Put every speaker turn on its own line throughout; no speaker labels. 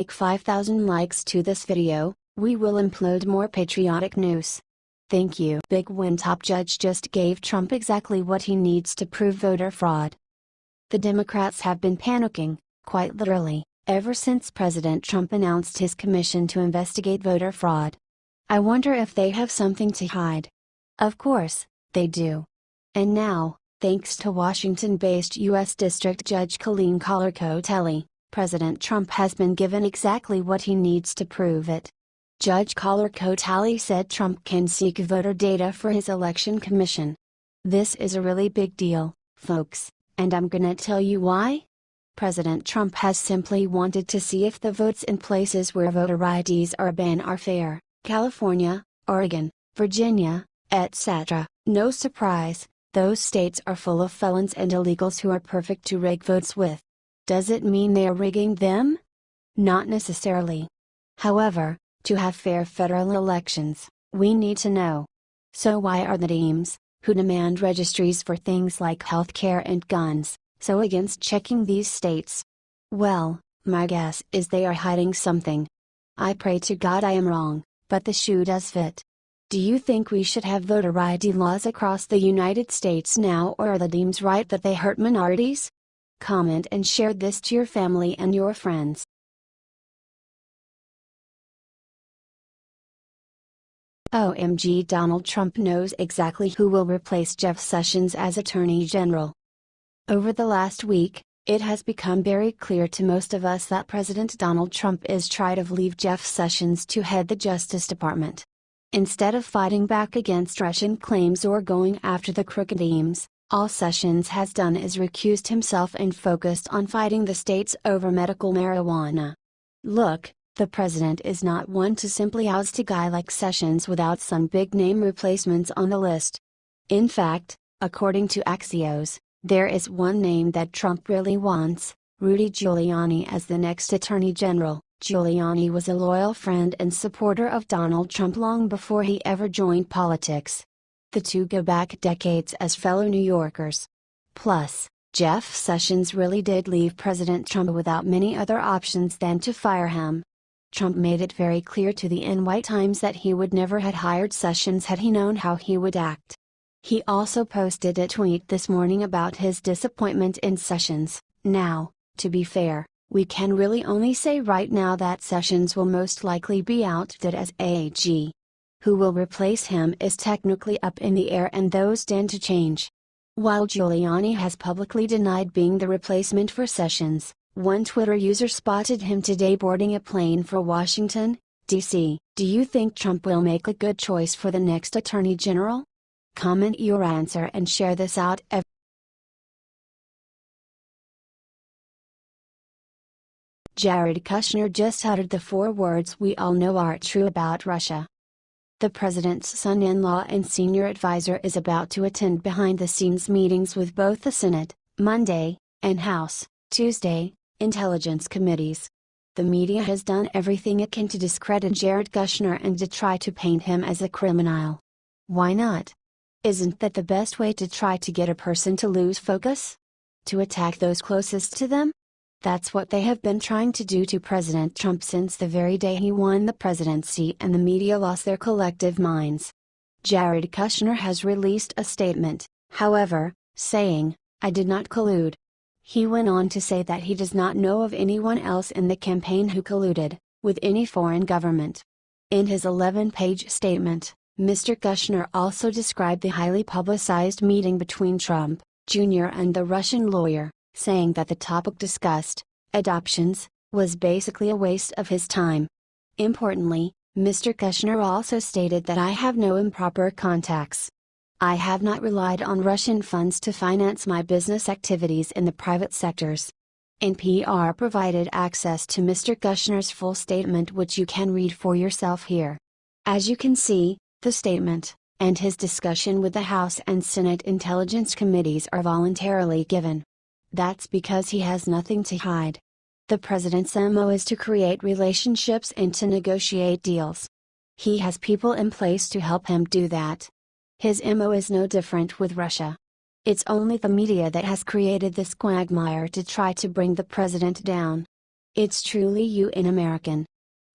Like 5,000 likes to this video, we will implode more patriotic news. Thank you. Big win. Top judge just gave Trump exactly what he needs to prove voter fraud. The Democrats have been panicking, quite literally, ever since President Trump announced his commission to investigate voter fraud. I wonder if they have something to hide. Of course, they do. And now, thanks to Washington-based U.S. District Judge Colleen Kollar-Kotelly, President Trump has been given exactly what he needs to prove it. Judge Kollar-Kotelly said Trump can seek voter data for his election commission. This is a really big deal, folks, and I'm gonna tell you why. President Trump has simply wanted to see if the votes in places where voter IDs are banned are fair: California, Oregon, Virginia, etc. No surprise, those states are full of felons and illegals who are perfect to rig votes with. Does it mean they are rigging them? Not necessarily. However, to have fair federal elections, we need to know. So why are the Dems, who demand registries for things like healthcare and guns, so against checking these states? Well, my guess is they are hiding something. I pray to God I am wrong, but the shoe does fit. Do you think we should have voter ID laws across the United States now, or are the Dems right that they hurt minorities? Comment and share this to your family and your friends. OMG, Donald Trump knows exactly who will replace Jeff Sessions as Attorney General. Over the last week, it has become very clear to most of us that President Donald Trump is trying to leave Jeff Sessions to head the Justice Department. Instead of fighting back against Russian claims or going after the crooked Dems, all Sessions has done is recused himself and focused on fighting the states over medical marijuana. Look, the president is not one to simply oust a guy like Sessions without some big-name replacements on the list. In fact, according to Axios, there is one name that Trump really wants: Rudy Giuliani as the next Attorney General. Giuliani was a loyal friend and supporter of Donald Trump long before he ever joined politics. The two go back decades as fellow New Yorkers. Plus, Jeff Sessions really did leave President Trump without many other options than to fire him. Trump made it very clear to the NY Times that he would never have hired Sessions had he known how he would act. He also posted a tweet this morning about his disappointment in Sessions. Now, to be fair, we can really only say right now that Sessions will most likely be ousted as AG. Who will replace him is technically up in the air, and those tend to change. While Giuliani has publicly denied being the replacement for Sessions, one Twitter user spotted him today boarding a plane for Washington, D.C. Do you think Trump will make a good choice for the next Attorney General? Comment your answer and share this out. Jared Kushner just uttered the 4 words we all know are true about Russia. The president's son-in-law and senior advisor is about to attend behind-the-scenes meetings with both the Senate, Monday, and House, Tuesday, Intelligence Committees. The media has done everything it can to discredit Jared Kushner and to try to paint him as a criminal. Why not? Isn't that the best way to try to get a person to lose focus? To attack those closest to them? That's what they have been trying to do to President Trump since the very day he won the presidency and the media lost their collective minds. Jared Kushner has released a statement, however, saying, "I did not collude." He went on to say that he does not know of anyone else in the campaign who colluded with any foreign government. In his 11-page statement, Mr. Kushner also described the highly publicized meeting between Trump, Jr. and the Russian lawyer, saying that the topic discussed, adoptions, was basically a waste of his time. Importantly, Mr. Kushner also stated that I have no improper contacts. I have not relied on Russian funds to finance my business activities in the private sectors. NPR provided access to Mr. Kushner's full statement, which you can read for yourself here. As you can see, the statement, and his discussion with the House and Senate Intelligence Committees are voluntarily given. That's because he has nothing to hide. The president's MO is to create relationships and to negotiate deals. He has people in place to help him do that. His MO is no different with Russia. It's only the media that has created this quagmire to try to bring the president down. It's truly UN American.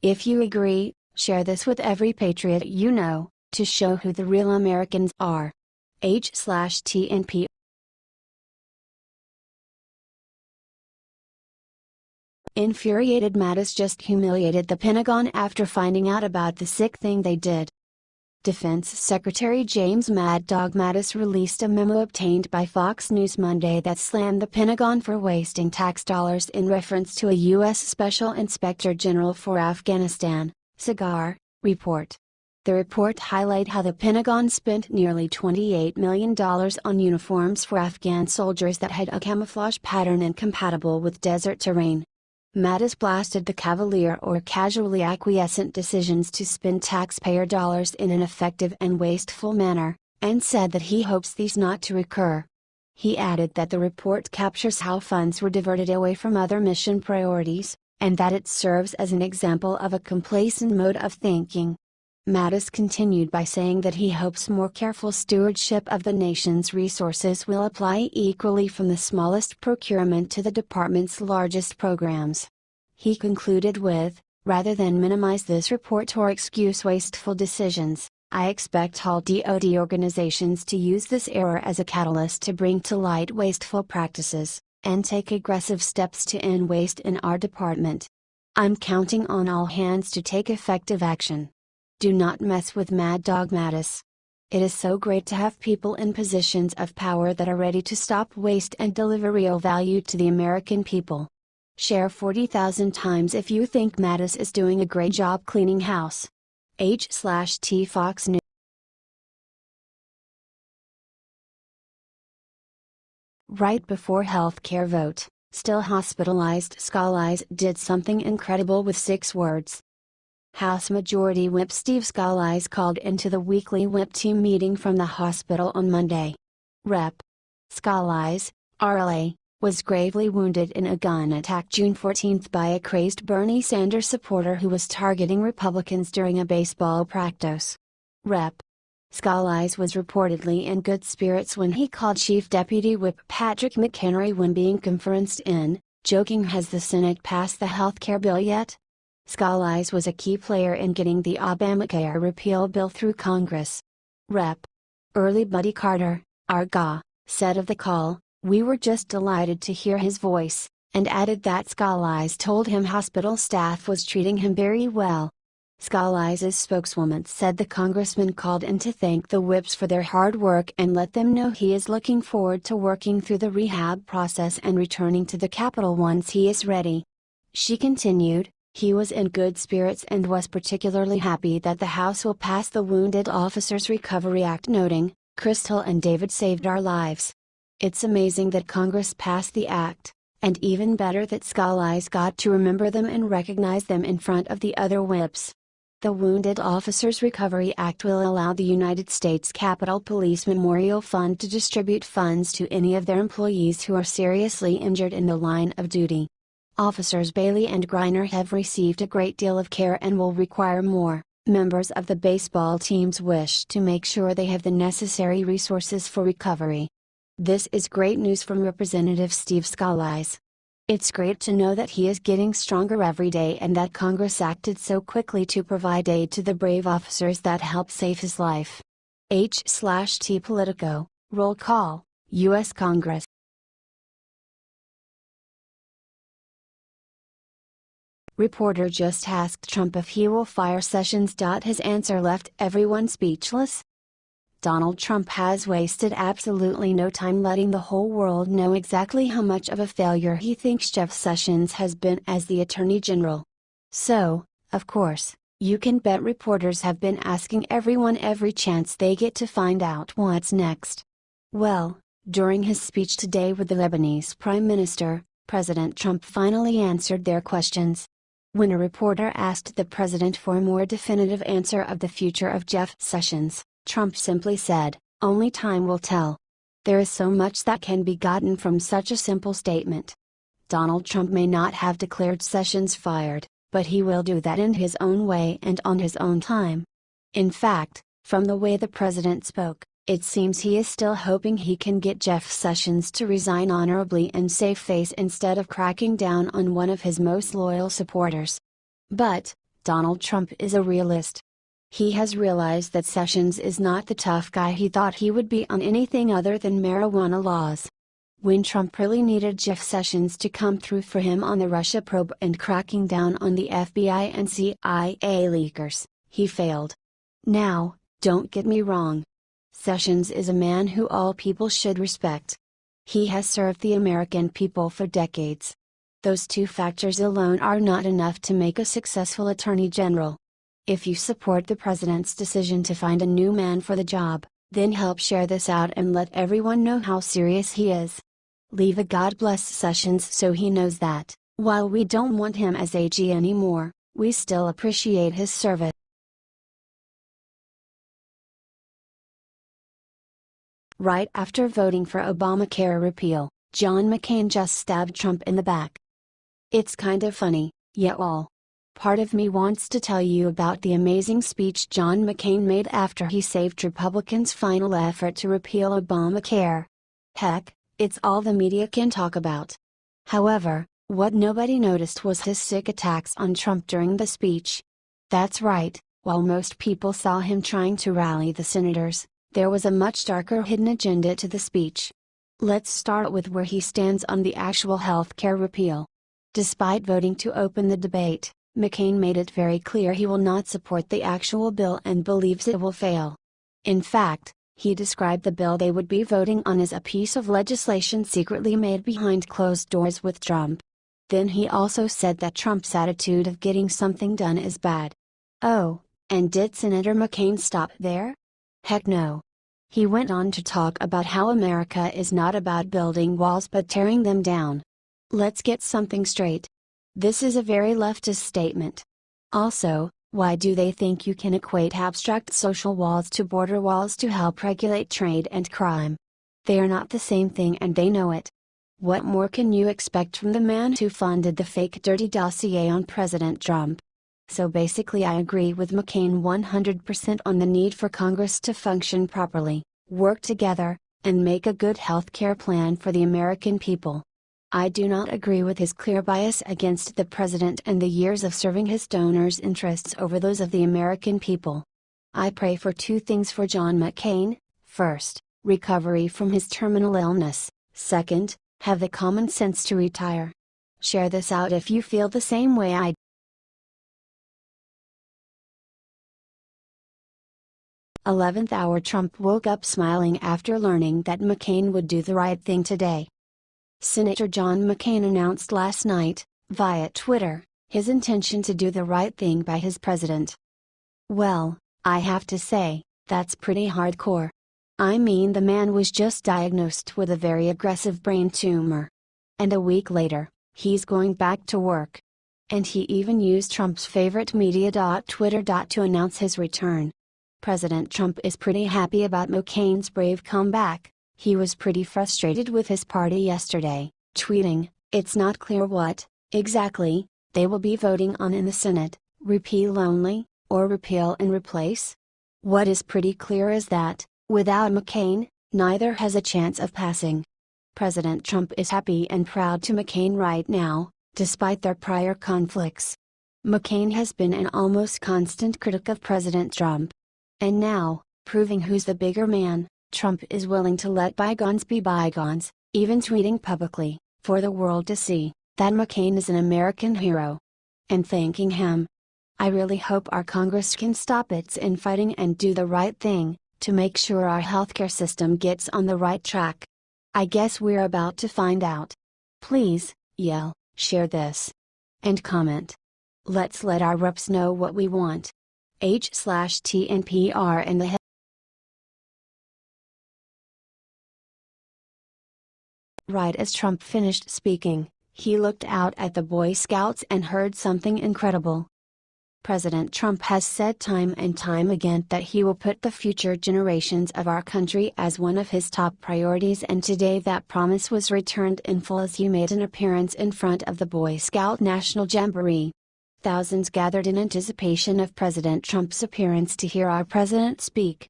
If you agree, share this with every patriot you know, to show who the real Americans are. H/TNP. Infuriated Mattis just humiliated the Pentagon after finding out about the sick thing they did. Defense Secretary James Mad Dog Mattis released a memo obtained by Fox News Monday that slammed the Pentagon for wasting tax dollars in reference to a U.S. Special Inspector General for Afghanistan, SIGAR, report. The report highlighted how the Pentagon spent nearly $28 million on uniforms for Afghan soldiers that had a camouflage pattern incompatible with desert terrain. Mattis blasted the cavalier or casually acquiescent decisions to spend taxpayer dollars in an effective and wasteful manner, and said that he hopes these not to recur. He added that the report captures how funds were diverted away from other mission priorities, and that it serves as an example of a complacent mode of thinking. Mattis continued by saying that he hopes more careful stewardship of the nation's resources will apply equally from the smallest procurement to the department's largest programs. He concluded with, "Rather than minimize this report or excuse wasteful decisions, I expect all DoD organizations to use this error as a catalyst to bring to light wasteful practices, and take aggressive steps to end waste in our department. I'm counting on all hands to take effective action. Do not mess with Mad Dog Mattis. It is so great to have people in positions of power that are ready to stop waste and deliver real value to the American people." Share 40,000 times if you think Mattis is doing a great job cleaning house. H/T Fox News. Right before healthcare vote, still hospitalized Scalise did something incredible with 6 words. House Majority Whip Steve Scalise called into the weekly Whip team meeting from the hospital on Monday. Rep. Scalise, RLA, was gravely wounded in a gun attack June 14 by a crazed Bernie Sanders supporter who was targeting Republicans during a baseball practice. Rep. Scalise was reportedly in good spirits when he called Chief Deputy Whip Patrick McHenry when being conferenced in, joking, "Has the Senate passed the healthcare bill yet?" Scalise was a key player in getting the Obamacare repeal bill through Congress. Rep. Early Buddy Carter, our GA, said of the call, "We were just delighted to hear his voice," and added that Scalise told him hospital staff was treating him very well. Scalise's spokeswoman said the congressman called in to thank the whips for their hard work and let them know he is looking forward to working through the rehab process and returning to the Capitol once he is ready. She continued, "He was in good spirits and was particularly happy that the House will pass the Wounded Officers Recovery Act, noting, 'Crystal and David saved our lives. It's amazing that Congress passed the act, and even better that Scalise got to remember them and recognize them in front of the other whips.'" The Wounded Officers Recovery Act will allow the United States Capitol Police Memorial Fund to distribute funds to any of their employees who are seriously injured in the line of duty. Officers Bailey and Griner have received a great deal of care and will require more. Members of the baseball teams wish to make sure they have the necessary resources for recovery. This is great news from Representative Steve Scalise. It's great to know that he is getting stronger every day and that Congress acted so quickly to provide aid to the brave officers that helped save his life. H/T Politico, roll call, U.S. Congress. Reporter just asked Trump if he will fire Sessions. His answer left everyone speechless. Donald Trump has wasted absolutely no time letting the whole world know exactly how much of a failure he thinks Jeff Sessions has been as the Attorney General. So, of course, you can bet reporters have been asking everyone every chance they get to find out what's next. Well, during his speech today with the Lebanese Prime Minister, President Trump finally answered their questions. When a reporter asked the president for a more definitive answer of the future of Jeff Sessions, Trump simply said, "Only time will tell." There is so much that can be gotten from such a simple statement. Donald Trump may not have declared Sessions fired, but he will do that in his own way and on his own time. In fact, from the way the president spoke, It seems he is still hoping he can get Jeff Sessions to resign honorably and save face instead of cracking down on one of his most loyal supporters. But, Donald Trump is a realist. He has realized that Sessions is not the tough guy he thought he would be on anything other than marijuana laws. When Trump really needed Jeff Sessions to come through for him on the Russia probe and cracking down on the FBI and CIA leakers, he failed. Now, don't get me wrong. Sessions is a man who all people should respect. He has served the American people for decades. Those two factors alone are not enough to make a successful attorney general. If you support the president's decision to find a new man for the job, then help share this out and let everyone know how serious he is. Leave a God bless Sessions so he knows that, while we don't want him as AG anymore, we still appreciate his service. Right after voting for Obamacare repeal, John McCain just stabbed Trump in the back. It's kind of funny, yet all. Part of me wants to tell you about the amazing speech John McCain made after he saved Republicans' final effort to repeal Obamacare. Heck, it's all the media can talk about. However, what nobody noticed was his sick attacks on Trump during the speech. That's right, while most people saw him trying to rally the senators, there was a much darker hidden agenda to the speech. Let's start with where he stands on the actual healthcare repeal. Despite voting to open the debate, McCain made it very clear he will not support the actual bill and believes it will fail. In fact, he described the bill they would be voting on as a piece of legislation secretly made behind closed doors with Trump. Then he also said that Trump's attitude of getting something done is bad. Oh, and did Senator McCain stop there? Heck no. He went on to talk about how America is not about building walls but tearing them down. Let's get something straight. This is a very leftist statement. Also, why do they think you can equate abstract social walls to border walls to help regulate trade and crime? They are not the same thing and they know it. What more can you expect from the man who funded the fake dirty dossier on President Trump? So basically I agree with McCain 100% on the need for Congress to function properly, work together, and make a good healthcare plan for the American people. I do not agree with his clear bias against the president and the years of serving his donors' interests over those of the American people. I pray for two things for John McCain: first, recovery from his terminal illness; second, have the common sense to retire. Share this out if you feel the same way I do. 11th hour. Trump woke up smiling after learning that McCain would do the right thing today. Senator John McCain announced last night, via Twitter, his intention to do the right thing by his president. Well, I have to say, that's pretty hardcore. I mean, the man was just diagnosed with a very aggressive brain tumor. And a week later, he's going back to work. And he even used Trump's favorite media Twitter to announce his return. President Trump is pretty happy about McCain's brave comeback. He was pretty frustrated with his party yesterday, tweeting, "It's not clear what, exactly, they will be voting on in the Senate, repeal only, or repeal and replace? What is pretty clear is that, without McCain, neither has a chance of passing." President Trump is happy and proud to McCain right now, despite their prior conflicts. McCain has been an almost constant critic of President Trump. And now, proving who's the bigger man, Trump is willing to let bygones be bygones, even tweeting publicly, for the world to see, that McCain is an American hero. And thanking him. I really hope our Congress can stop its infighting and do the right thing, to make sure our healthcare system gets on the right track. I guess we're about to find out. Please, yell, share this. And comment. Let's let our reps know what we want. H/TNPR in the head. Right as Trump finished speaking, he looked out at the Boy Scouts and heard something incredible. President Trump has said time and time again that he will put the future generations of our country as one of his top priorities, and today that promise was returned in full as he made an appearance in front of the Boy Scout National Jamboree. Thousands gathered in anticipation of President Trump's appearance to hear our president speak.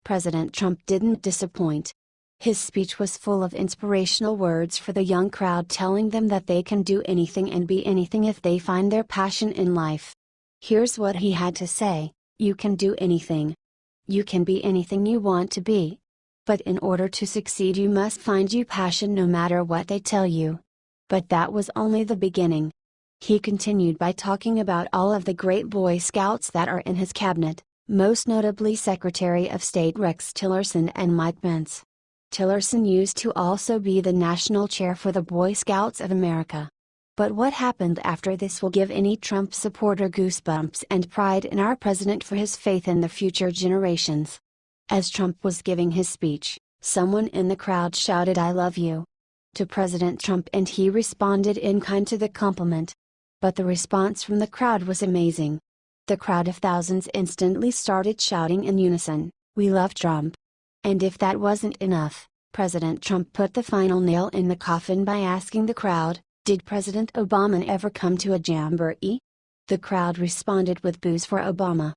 President Trump didn't disappoint. His speech was full of inspirational words for the young crowd, telling them that they can do anything and be anything if they find their passion in life. Here's what he had to say: "You can do anything. You can be anything you want to be. But in order to succeed, you must find your passion no matter what they tell you." But that was only the beginning. He continued by talking about all of the great Boy Scouts that are in his cabinet, most notably Secretary of State Rex Tillerson and Mike Pence. Tillerson used to also be the national chair for the Boy Scouts of America. But what happened after this will give any Trump supporter goosebumps and pride in our president for his faith in the future generations. As Trump was giving his speech, someone in the crowd shouted, "I love you," to President Trump, and he responded in kind to the compliment. But the response from the crowd was amazing. The crowd of thousands instantly started shouting in unison, "We love Trump." And if that wasn't enough, President Trump put the final nail in the coffin by asking the crowd, "Did President Obama ever come to a jamboree?" The crowd responded with boos for Obama.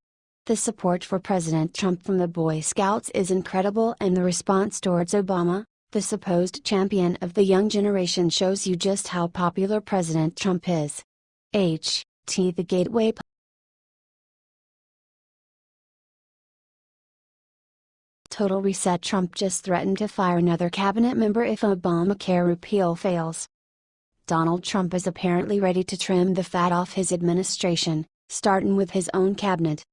The support for President Trump from the Boy Scouts is incredible, and the response towards Obama, the supposed champion of the young generation, shows you just how popular President Trump is. The Gateway. Total reset: Trump just threatened to fire another cabinet member if Obamacare repeal fails. Donald Trump is apparently ready to trim the fat off his administration, starting with his own cabinet.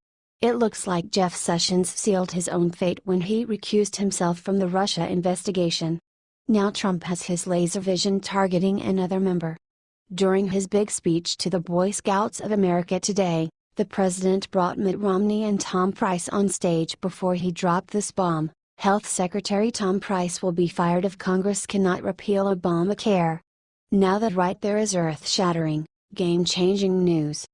It looks like Jeff Sessions sealed his own fate when he recused himself from the Russia investigation. Now Trump has his laser vision targeting another member. During his big speech to the Boy Scouts of America today, the president brought Mitt Romney and Tom Price on stage before he dropped this bomb: Health Secretary Tom Price will be fired if Congress cannot repeal Obamacare. Now that right there is earth-shattering, game-changing news.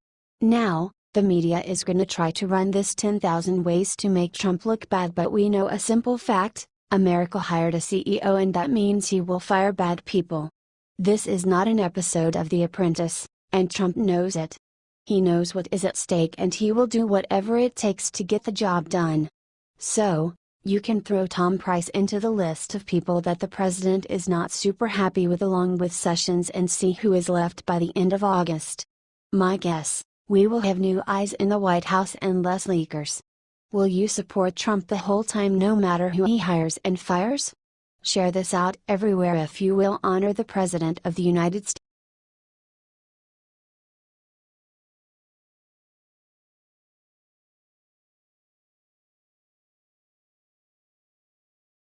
Now, the media is gonna try to run this 10,000 ways to make Trump look bad, but we know a simple fact: America hired a CEO, and that means he will fire bad people. This is not an episode of The Apprentice, and Trump knows it. He knows what is at stake, and he will do whatever it takes to get the job done. So, you can throw Tom Price into the list of people that the president is not super happy with, along with Sessions, and see who is left by the end of August. My guess: we will have new eyes in the White House and less leakers. Will you support Trump the whole time, no matter who he hires and fires? Share this out everywhere if you will honor the President of the United States.